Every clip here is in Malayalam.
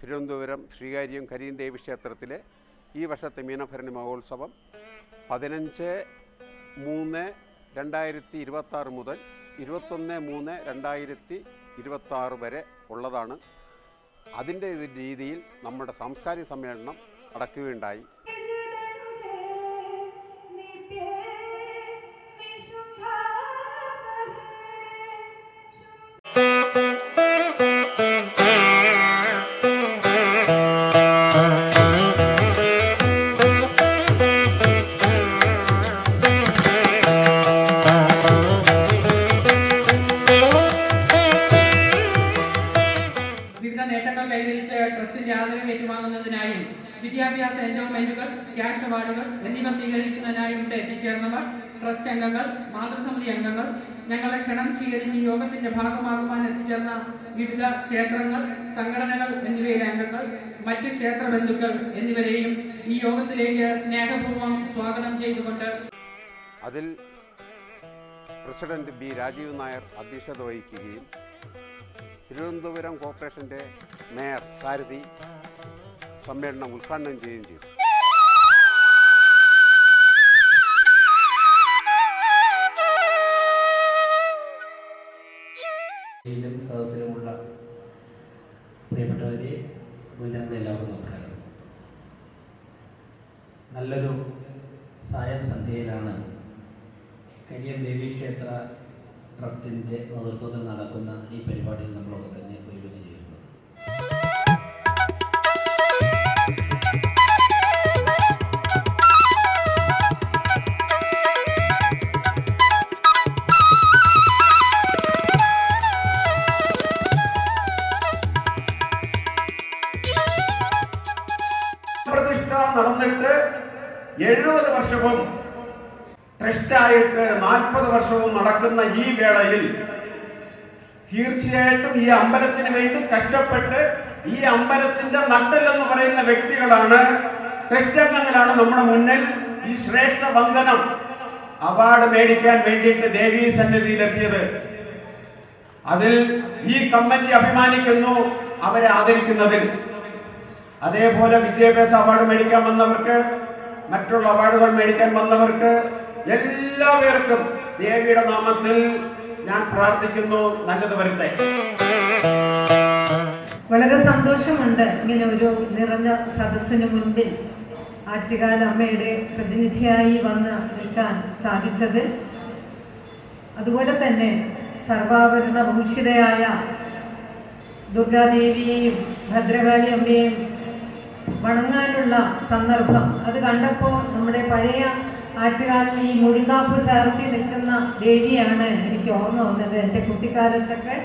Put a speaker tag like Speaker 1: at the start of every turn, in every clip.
Speaker 1: തിരുവനന്തപുരം ശ്രീകാര്യം കരീംദേവി ക്ഷേത്രത്തിലെ ഈ വർഷത്തെ മീനഭരണി മഹോത്സവം 15/3/2026 മുതൽ 21/3/2026 വരെ ഉള്ളതാണ്. അതിൻ്റെ രീതിയിൽ നമ്മുടെ സാംസ്കാരിക സമ്മേളനം നടക്കുകയുണ്ടായി.
Speaker 2: നേട്ടങ്ങൾ കൈവരിച്ച ട്രസ്റ്റിന്റെ ആദരവ് ഏറ്റുവാങ്ങുന്നതിനായും വിദ്യാഭ്യാസ എൻഡോമെന്റുകൾ, ക്യാഷ് അവാർഡുകൾ എന്നിവ സ്വീകരിക്കുന്നതിനായും ഇവിടെ എത്തിച്ചേർന്നവർ, ട്രസ്റ്റ് അംഗങ്ങൾ, മാതൃസമിതി അംഗങ്ങൾ, ഞങ്ങളെ ക്ഷണം സ്വീകരിച്ച് യോഗത്തിന്റെ ഭാഗമാകുവാൻ എത്തിച്ചേർന്ന വിവിധ ക്ഷേത്രങ്ങൾ, സംഘടനകൾ എന്നിവയിലെ അംഗങ്ങൾ, മറ്റ് ക്ഷേത്ര ബന്ധുക്കൾ എന്നിവരെയും ഈ യോഗത്തിലേക്ക് സ്നേഹപൂർവ്വം സ്വാഗതം ചെയ്തുകൊണ്ട്
Speaker 1: അതിൽ പ്രസിഡന്റ് ബി രാജീവ് നായർ അധ്യക്ഷത വഹിക്കുകയും തിരുവനന്തപുരം കോർപ്പറേഷൻ്റെ മേയർ സാരഥി സമ്മേളനം ഉദ്ഘാടനം ചെയ്യുകയും ചെയ്തു.
Speaker 3: സദസ്സിലുമുള്ള പ്രിയപ്പെട്ടവരെ, ഗുരുജനങ്ങളെ എല്ലാവർക്കും നമസ്കാരം. നല്ലൊരു സായം സന്ധ്യയിലാണ് കരിയം ദേവി ക്ഷേത്ര ട്രസ്റ്റിൻ്റെ നേതൃത്വത്തിൽ നടക്കുന്ന ഈ പരിപാടിയിൽ നമ്മളൊക്കെ തന്നെ ഒരുമിച്ച് ചെയ്യുന്നത്.
Speaker 4: പ്രതിഷ്ഠ നടന്നിട്ട് 70 വർഷവും ട്രസ്റ്റായിട്ട് 40 വർഷവും നടക്കുന്ന ഈ വേളയിൽ തീർച്ചയായിട്ടും ഈ അമ്പലത്തിന് വേണ്ടി കഷ്ടപ്പെട്ട് ഈ അമ്പലത്തിന്റെ നട്ടെല്ലെന്ന് പറയുന്ന വ്യക്തികളാണ്, ട്രസ്റ്റ് അംഗങ്ങളാണ് നമ്മുടെ മുന്നിൽ ഈ ശ്രേഷ്ഠ വന്ദനം അവാർഡ് മേടിക്കാൻ വേണ്ടിയിട്ട് ദേവീ സന്നിധിയിലെത്തിയത്. അതിൽ ഈ കമ്മിറ്റി അഭിമാനിക്കുന്നു അവരെ ആദരിക്കുന്നതിൽ. അതേപോലെ വിദ്യാഭ്യാസ അവാർഡ് മേടിക്കാൻ വന്നവർക്ക്, മറ്റുള്ള അവാർഡുകൾ മേടിക്കാൻ വന്നവർക്ക് എല്ലാവർക്കും ദേവിയുടെ നാമത്തിൽ ഞാൻ പ്രാർത്ഥിക്കുന്നു, നല്ലത് വരട്ടെ.
Speaker 5: വളരെ സന്തോഷമുണ്ട് ഇങ്ങനെ ഒരു നിറഞ്ഞ സദസ്സിന് മുൻപിൽ ആറ്റുകാൽ അമ്മയുടെ പ്രതിനിധിയായി വന്ന് നിൽക്കാൻ സാധിച്ചത്. അതുപോലെ തന്നെ സർവാഭരണ ഭൂഷിതയായ ദുർഗാദേവിയെയും ഭദ്രകാളി അമ്മയെയും വണങ്ങാനുള്ള സന്ദർഭം അത് കണ്ടപ്പോൾ നമ്മുടെ പഴയ ആറ്റുകാലിൽ ഈ മുഴുതാപ്പ് ചാർത്തി നിൽക്കുന്ന ദേവിയാണ് എനിക്ക് ഓർമ്മ വന്നത്. എൻ്റെ കുട്ടിക്കാലത്തൊക്കെ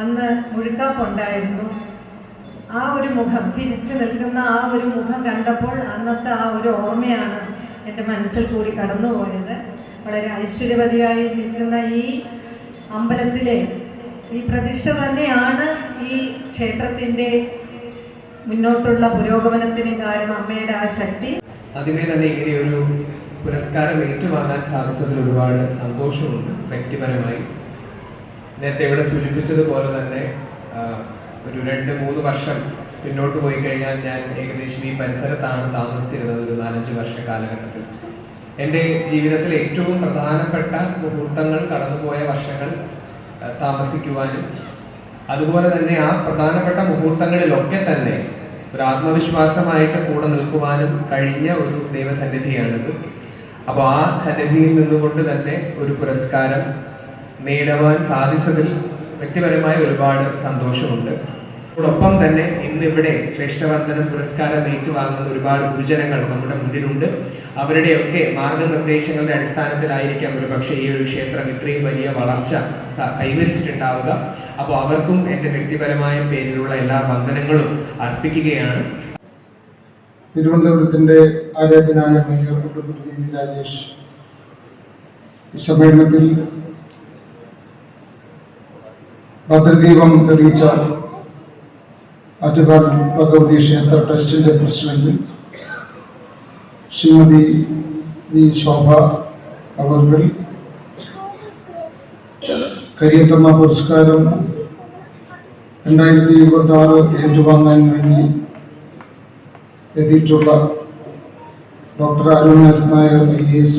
Speaker 5: അന്ന് മുഴുക്കാപ്പുണ്ടായിരുന്നു. ആ ഒരു മുഖം, ചിരിച്ചു നിൽക്കുന്ന ആ ഒരു മുഖം കണ്ടപ്പോൾ അന്നത്തെ ആ ഒരു ഓർമ്മയാണ് എൻ്റെ മനസ്സിൽ കൂടി കടന്നുപോയത്. വളരെ ഐശ്വര്യവതിയായി നിൽക്കുന്ന ഈ അമ്പലത്തിലെ ഈ പ്രതിഷ്ഠ തന്നെയാണ് ഈ ക്ഷേത്രത്തിൻ്റെ മുന്നോട്ടുള്ള പുരോഗമനത്തിന് കാരണം, അമ്മയുടെ ആ ശക്തി.
Speaker 6: ആദ്യമേ തന്നെ ഇങ്ങനെയൊരു പുരസ്കാരം ഏറ്റുവാങ്ങാൻ സാധിച്ചതിൽ ഒരുപാട് സന്തോഷമുണ്ട് വ്യക്തിപരമായി. നേരത്തെ ഇവിടെ സൂചിപ്പിച്ചതുപോലെ തന്നെ ഒരു 2-3 വർഷം പിന്നോട്ട് പോയി കഴിഞ്ഞാൽ ഞാൻ ഏകദേശം ഈ പരിസരത്താണ് താമസിച്ചിരുന്നത്. ഒരു 4-5 വർഷ കാലഘട്ടത്തിൽ എൻ്റെ ജീവിതത്തിൽ ഏറ്റവും പ്രധാനപ്പെട്ട മുഹൂർത്തങ്ങൾ കടന്നുപോയ വർഷങ്ങൾ താമസിക്കുവാനും അതുപോലെ തന്നെ ആ പ്രധാനപ്പെട്ട മുഹൂർത്തങ്ങളിലൊക്കെ തന്നെ ഒരു ആത്മവിശ്വാസമായിട്ട് കൂടെ നിൽക്കുവാനും കഴിഞ്ഞ ഒരു ദൈവസന്നിധിയാണിത്. അപ്പോൾ ആ സന്നിധിയിൽ നിന്നുകൊണ്ട് തന്നെ ഒരു പുരസ്കാരം നേടുവാൻ സാധിച്ചതിൽ വ്യക്തിപരമായ ഒരുപാട് സന്തോഷമുണ്ട്. അതോടൊപ്പം തന്നെ ഇന്നിവിടെ ശ്രേഷ്ഠവന്ദനം പുരസ്കാരം ഏറ്റുവാങ്ങുന്ന ഒരുപാട് ഗുരുജനങ്ങൾ നമ്മുടെ മുന്നിലുണ്ട്. അവരുടെയൊക്കെ മാർഗനിർദ്ദേശങ്ങളുടെ അടിസ്ഥാനത്തിലായിരിക്കാം ഒരു പക്ഷേ ഈ ഒരു ക്ഷേത്രം ഇത്രയും വലിയ വളർച്ച കൈവരിച്ചിട്ടുണ്ടാവുക. അപ്പോൾ അവർക്കും എൻ്റെ വ്യക്തിപരമായ പേരിലുള്ള എല്ലാ വന്ദനങ്ങളും അർപ്പിക്കുകയാണ്.
Speaker 7: തിരുവനന്തപുരത്തിന്റെ ആരാധനായ മേയർ രാജേഷ് ഈ സമ്മേളനത്തിൽ ഭദ്രദീപം തെളിയിച്ച ആറ്റുകാൽ ഭഗവതി ക്ഷേത്ര ട്രസ്റ്റിന്റെ പ്രസിഡന്റ് ശ്രീമതി വി ശോഭ അവർ കരിയത്തമ്മ പുരസ്കാരം 2026 ഏറ്റുവാങ്ങാൻ വേണ്ടി എത്തിയിട്ടുള്ള doctor Arun S Nair IAS,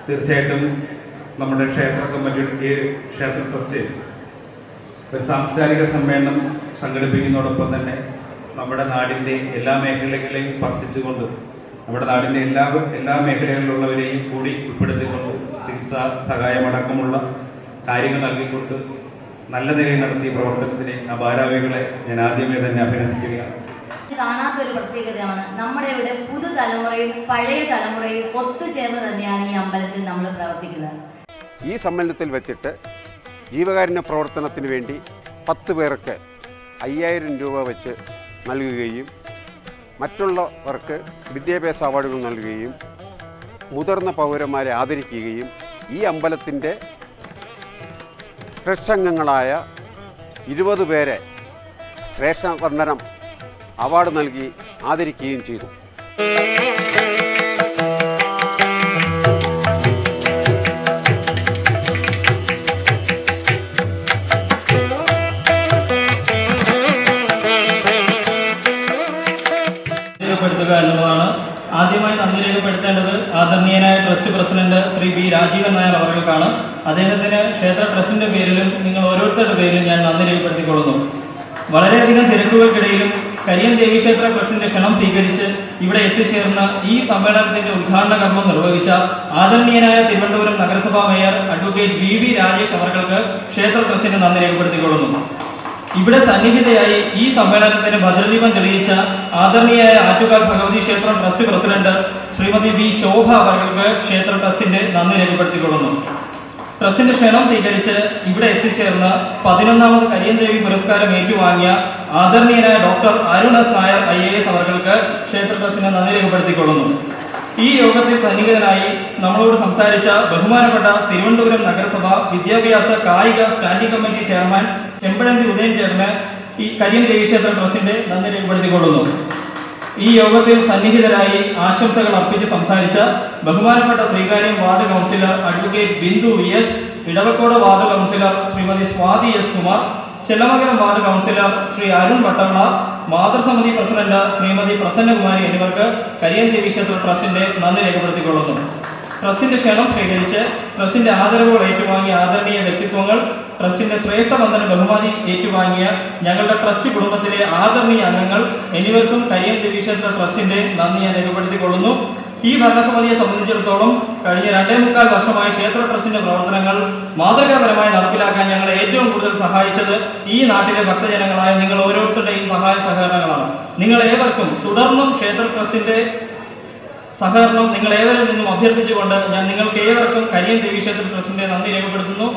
Speaker 8: തീർച്ചയായിട്ടും നമ്മുടെ ക്ഷേത്ര കമ്മിറ്റി ക്ഷേത്ര ട്രസ്റ്റ് ഒരു സാംസ്കാരിക സമ്മേളനം സംഘടിപ്പിക്കുന്നതോടൊപ്പം തന്നെ നമ്മുടെ നാടിൻ്റെ എല്ലാ മേഖലകളെയും സ്പർശിച്ചുകൊണ്ട് നമ്മുടെ നാടിൻ്റെ എല്ലാ മേഖലകളിലുള്ളവരെയും കൂടി ഉൾപ്പെടുത്തിക്കൊണ്ട് ചികിത്സാ സഹായമടക്കമുള്ള കാര്യങ്ങൾ നൽകിക്കൊണ്ട് നല്ല നിലയിൽ നടത്തിയ പ്രവർത്തനത്തിന് ആ ഭാരവാഹികളെ ഞാൻ ആദ്യമേ തന്നെ അഭിനന്ദിക്കുകയാണ്.
Speaker 9: കാണാത്തൊരു പ്രത്യേകതയാണ് നമ്മുടെ ഇവിടെ പുതുതലമുറയും പഴയ തലമുറയും ഒത്തുചേർന്ന് തന്നെയാണ് ഈ അമ്പലത്തിൽ നമ്മൾ പ്രവർത്തിക്കുന്നത്.
Speaker 1: ഈ സമ്മേളനത്തിൽ വെച്ചിട്ട് ജീവകാരുണ്യ പ്രവർത്തനത്തിന് വേണ്ടി 10 പേർക്ക് 5000 രൂപ വെച്ച് നൽകുകയും മറ്റുള്ളവർക്ക് വിദ്യാഭ്യാസ അവാർഡുകൾ നൽകുകയും മുതിർന്ന പൗരന്മാരെ ആദരിക്കുകയും ഈ അമ്പലത്തിൻ്റെ ട്രസ്റ്റ് അംഗങ്ങളായ 20 പേരെ ശ്രേഷ്ഠ വന്ദനം അവാർഡ് നൽകി ആദരിക്കുകയും ചെയ്തു.
Speaker 10: രേഖപ്പെടുത്തുക എന്നുള്ളതാണ്. ആദ്യമായി നന്ദി രേഖപ്പെടുത്തേണ്ടത് ആദരണീയനായ trust president Shri B. Rajeevan Nair അവർക്കാണ്. അദ്ദേഹത്തിന് ക്ഷേത്ര ട്രസ്റ്റിന്റെ പേരിലും നിങ്ങൾ ഓരോരുത്തരുടെ പേരിലും ഞാൻ നന്ദി രേഖപ്പെടുത്തിക്കൊള്ളുന്നു. വളരെയധികം തിരക്കുകൾക്കിടയിലും കരിയം ദേവീക്ഷേത്ര ട്രസ്റ്റിന്റെ ക്ഷണം സ്വീകരിച്ച് ഇവിടെ എത്തിച്ചേർന്ന ഈ സമ്മേളനത്തിന്റെ ഉദ്ഘാടന കർമ്മം നിർവഹിച്ച ആദരണീയനായ തിരുവനന്തപുരം നഗരസഭാ മേയർ അഡ്വക്കേറ്റ് V. രാജേഷ് അവർക്ക് ക്ഷേത്ര ട്രസ്റ്റിന് നന്ദി രേഖപ്പെടുത്തിക്കൊള്ളുന്നു. ഇവിടെ സന്നിഹിതയായി ഈ സമ്മേളനത്തിന് ഭദ്രദീപം തെളിയിച്ച ആദരണീയായ ആറ്റുകാൽ ഭഗവതി ക്ഷേത്രം ട്രസ്റ്റ് പ്രസിഡന്റ് ശ്രീമതി B. ശോഭ അവർക്ക് ക്ഷേത്ര ട്രസ്റ്റിന്റെ നന്ദി രേഖപ്പെടുത്തിക്കൊള്ളുന്നു. ട്രസ്റ്റിന്റെ ക്ഷണം സ്വീകരിച്ച് ഇവിടെ എത്തിച്ചേർന്ന 11ാമത് കരിയം ദേവി പുരസ്കാരം ഏറ്റുവാങ്ങിയ ആദരണീയനായ doctor Arun S Nair IAS അവർക്ക് ക്ഷേത്ര ട്രസ്റ്റിനെ നന്ദി രേഖപ്പെടുത്തിക്കൊള്ളുന്നു. ഈ യോഗത്തിൽ സന്നിഹിതനായി നമ്മളോട് സംസാരിച്ച ബഹുമാനപ്പെട്ട തിരുവനന്തപുരം നഗരസഭ വിദ്യാഭ്യാസ കായിക standing committee chairman Chempazhanthi Udayan ചേട്ടന് ഈ കരിയം ദേവീക്ഷേത്ര ട്രസ്റ്റിന്റെ നന്ദി രേഖപ്പെടുത്തിക്കൊള്ളുന്നു. ഈ യോഗത്തിൽ സന്നിഹിതരായി ആശംസകൾ അർപ്പിച്ച് സംസാരിച്ച ബഹുമാനപ്പെട്ട Sreekaryam ward councillor advocate Bindu VS, Idavakode ward councillor Srimathi Swathi S. Kumar, Chellamangalam ward councillor Sri Arun Vattavala, മാതൃസമിതി പ്രസിഡന്റ് ശ്രീമതി പ്രസന്നകുമാരി എന്നിവർക്ക് കരിയം ദേവീക്ഷേത്ര ട്രസ്റ്റിന്റെ നന്ദി രേഖപ്പെടുത്തിക്കൊള്ളുന്നു. ട്രസ്റ്റിന്റെ ക്ഷണം സ്വീകരിച്ച് ട്രസ്റ്റിന്റെ ആദരവുകൾ ഏറ്റുവാങ്ങിയ ആദരണീയ വ്യക്തിത്വങ്ങൾ, ട്രസ്റ്റിന്റെ ശ്രേഷ്ഠ വന്ദന ബഹുമതി ഏറ്റുവാങ്ങിയ ഞങ്ങളുടെ ട്രസ്റ്റ് കുടുംബത്തിലെ ആദരണീയ അംഗങ്ങൾ എന്നിവർക്കും കരിയം ദേവീക്ഷേത്ര ട്രസ്റ്റിന്റെ നന്ദി ഞാൻ രേഖപ്പെടുത്തിക്കൊള്ളുന്നു. ഈ ഭരണസമിതിയെ സംബന്ധിച്ചിടത്തോളം കഴിഞ്ഞ 2.25 വർഷമായി ക്ഷേത്ര ട്രസ്റ്റിന്റെ പ്രവർത്തനങ്ങൾ മാതൃകാപരമായി നടപ്പിലാക്കാൻ ഞങ്ങളെ ഏറ്റവും കൂടുതൽ സഹായിച്ചത് ഈ നാട്ടിലെ ഭക്തജനങ്ങളായ നിങ്ങൾ ഓരോരുത്തരുടെയും സഹായ സഹകരണങ്ങളാണ്. നിങ്ങൾ ഏവർക്കും തുടർന്നും ക്ഷേത്ര ട്രസ്റ്റിന്റെ സഹകരണം നിങ്ങൾ ഏവരിൽ നിന്നും അഭ്യർത്ഥിച്ചുകൊണ്ട് ഞാൻ നിങ്ങൾക്ക് ഏവർക്കും കരിയം ദേവീക്ഷേത്ര ട്രസ്റ്റിന്റെ നന്ദി രേഖപ്പെടുത്തുന്നു.